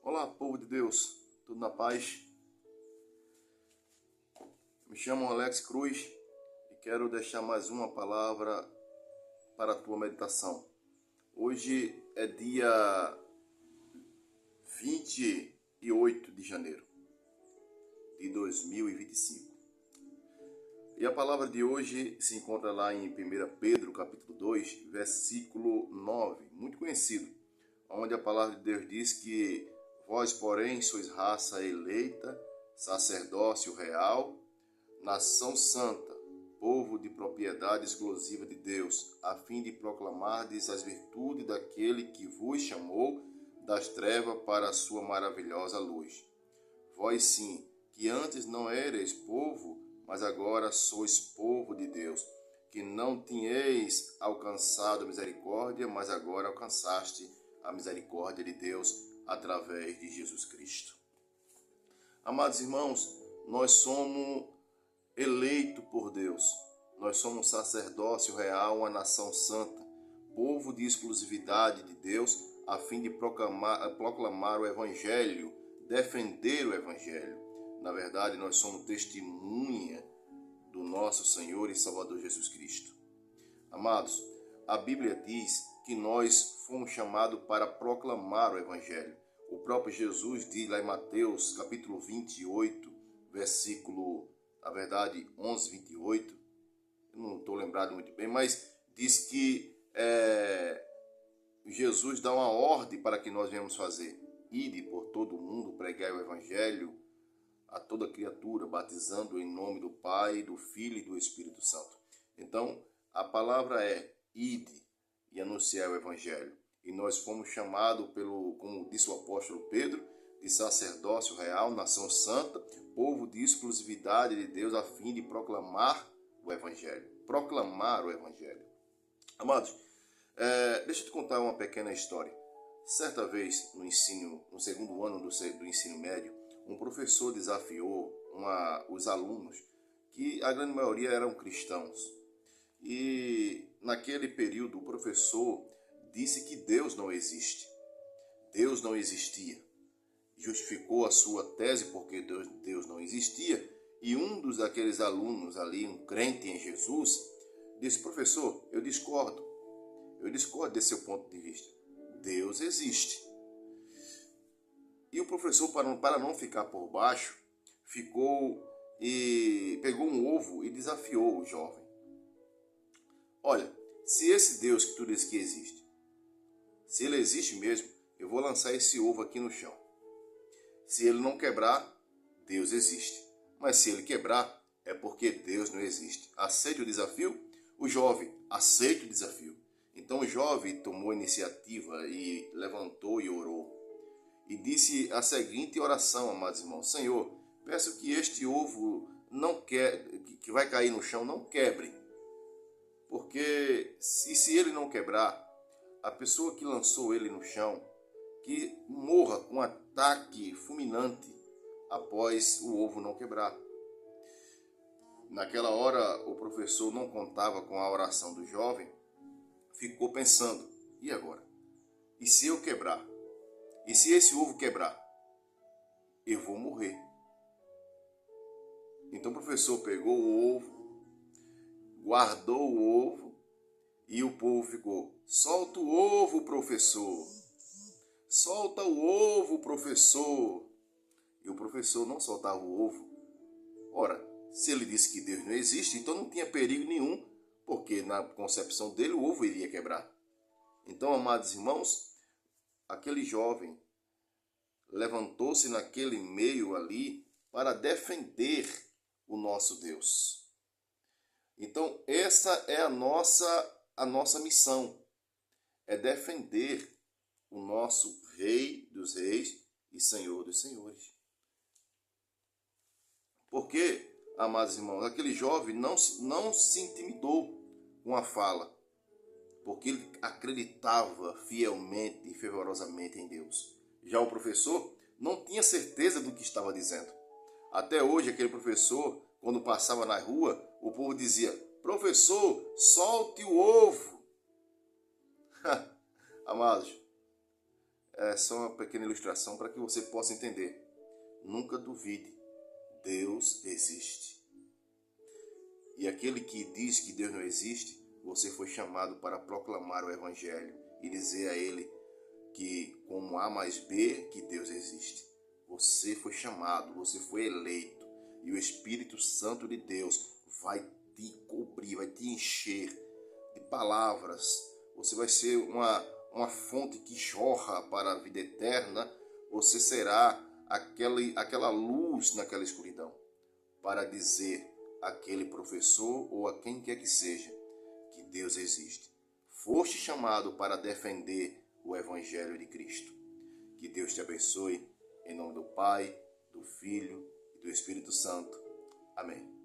Olá, povo de Deus, tudo na paz? Me chamo Alex Cruz e quero deixar mais uma palavra para a tua meditação. Hoje é dia 28 de janeiro de 2025. E a palavra de hoje se encontra lá em 1 Pedro, capítulo 2, versículo 9, muito conhecido, onde a palavra de Deus diz que vós, porém, sois raça eleita, sacerdócio real, nação santa, povo de propriedade exclusiva de Deus, a fim de proclamardes as virtudes daquele que vos chamou das trevas para a sua maravilhosa luz. Vós sim, que antes não erais povo, mas agora sois povo de Deus, que não tinhais alcançado misericórdia, mas agora alcançaste a misericórdia de Deus através de Jesus Cristo. Amados irmãos, nós somos eleitos por Deus. Nós somos sacerdócio real, uma nação santa, povo de exclusividade de Deus, a fim de proclamar o Evangelho, defender o Evangelho. Na verdade, nós somos testemunha do nosso Senhor e Salvador Jesus Cristo. Amados, a Bíblia diz que nós fomos chamados para proclamar o Evangelho. O próprio Jesus diz lá em Mateus, capítulo 28, versículo, na verdade, 11, 28, eu não estou lembrado muito bem, mas diz que Jesus dá uma ordem para que nós venhamos fazer. Ide por todo o mundo, pregai o Evangelho a toda criatura, batizando em nome do Pai, do Filho e do Espírito Santo. Então, a palavra é ide e anunciar o Evangelho. E nós fomos chamados como disse o apóstolo Pedro, de sacerdócio real, nação santa, povo de exclusividade de Deus, a fim de proclamar o Evangelho. Proclamar o Evangelho. Amados, deixa eu te contar uma pequena história. Certa vez, no segundo ano do ensino médio, um professor desafiou os alunos, que a grande maioria eram cristãos. E naquele período o professor disse que Deus não existe. Deus não existia. Justificou a sua tese porque Deus não existia. E um daqueles alunos ali, um crente em Jesus, disse: professor, eu discordo desse seu ponto de vista. Deus existe. E o professor, para não ficar por baixo, pegou um ovo e desafiou o jovem. Olha, se esse Deus que tu diz que existe, se ele existe mesmo, eu vou lançar esse ovo aqui no chão. Se ele não quebrar, Deus existe. Mas se ele quebrar, é porque Deus não existe. Aceite o desafio? O jovem aceita o desafio. Então o jovem tomou a iniciativa e levantou e orou. E disse a seguinte oração, amados irmãos: Senhor, peço que este ovo que vai cair no chão não quebre. Porque se ele não quebrar, a pessoa que lançou ele no chão, que morra com um ataque fulminante após o ovo não quebrar. Naquela hora, o professor não contava com a oração do jovem, ficou pensando: e agora? E se eu quebrar? E se esse ovo quebrar? Eu vou morrer. Então o professor pegou o ovo, guardou o ovo, e o povo ficou: solta o ovo, professor! Solta o ovo, professor! E o professor não soltava o ovo. Ora, se ele disse que Deus não existe, então não tinha perigo nenhum, porque na concepção dele o ovo iria quebrar. Então, amados irmãos, aquele jovem levantou-se naquele meio ali para defender o nosso Deus. Então, essa é a nossa missão, é defender o nosso Rei dos Reis e Senhor dos Senhores. Porque, amados irmãos, aquele jovem não se intimidou com a fala, porque ele acreditava fielmente e fervorosamente em Deus. Já o professor não tinha certeza do que estava dizendo. Até hoje, aquele professor, quando passava na rua, o povo dizia: professor, solte o ovo. Amados, é só uma pequena ilustração para que você possa entender. Nunca duvide, Deus existe. E aquele que diz que Deus não existe, você foi chamado para proclamar o Evangelho e dizer a ele que, como A mais B, que Deus existe. Você foi chamado, você foi eleito, e o Espírito Santo de Deus vai te cobrir, vai te encher de palavras. Você vai ser uma fonte que jorra para a vida eterna. Você será aquela luz naquela escuridão, para dizer àquele professor ou a quem quer que seja que Deus existe. Foste chamado para defender o Evangelho de Cristo. Que Deus te abençoe, em nome do Pai, do Filho e do Espírito Santo. Amém.